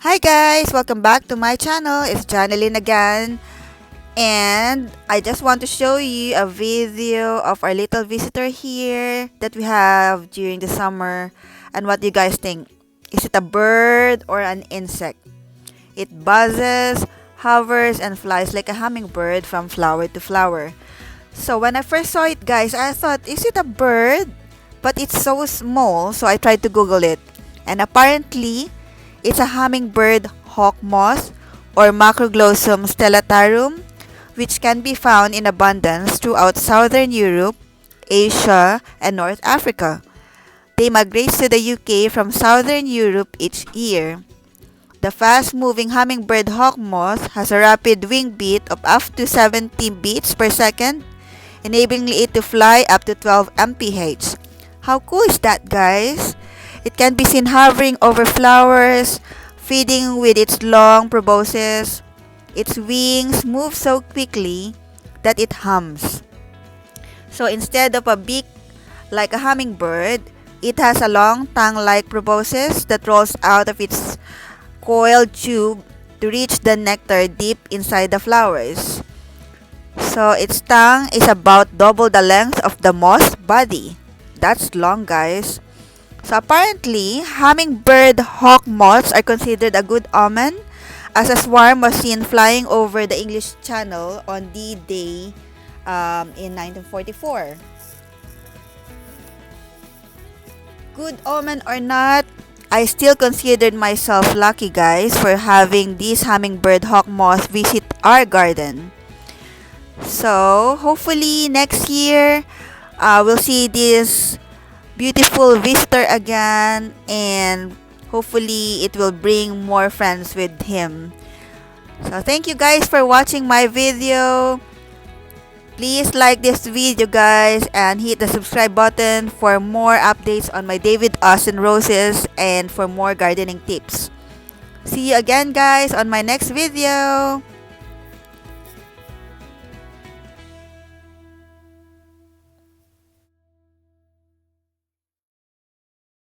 Hi guys! Welcome back to my channel. It's Janelyn again. And I just want to show you a video of our little visitor here that we have during the summer. And what do you guys think? Is it a bird or an insect? It buzzes, hovers, and flies like a hummingbird from flower to flower. So when I first saw it guys, I thought, is it a bird? But it's so small, so I tried to Google it. And apparently, it's a hummingbird Hawk-Moth or Macroglossum stellatarum, which can be found in abundance throughout southern Europe, Asia, and North Africa. They migrate to the UK from southern Europe each year. The fast-moving hummingbird Hawk-Moth has a rapid wing beat of up to 70 beats per second, enabling it to fly up to 12 mph. How cool is that, guys? It can be seen hovering over flowers, feeding with its long proboscis. Its wings move so quickly that it hums. So instead of a beak like a hummingbird, it has a long tongue-like proboscis that rolls out of its coiled tube to reach the nectar deep inside the flowers. So its tongue is about double the length of the moth's body. That's long, guys. So apparently, hummingbird hawk moths are considered a good omen, as a swarm was seen flying over the English Channel on D-Day in 1944. Good omen or not, I still considered myself lucky, guys, for having these hummingbird hawk moths visit our garden. So hopefully next year, we'll see this beautiful visitor again, and hopefully it will bring more friends with him. So thank you guys for watching my video. Please like this video guys and hit the subscribe button for more updates on my David Austin roses and for more gardening tips. See you again guys on my next video.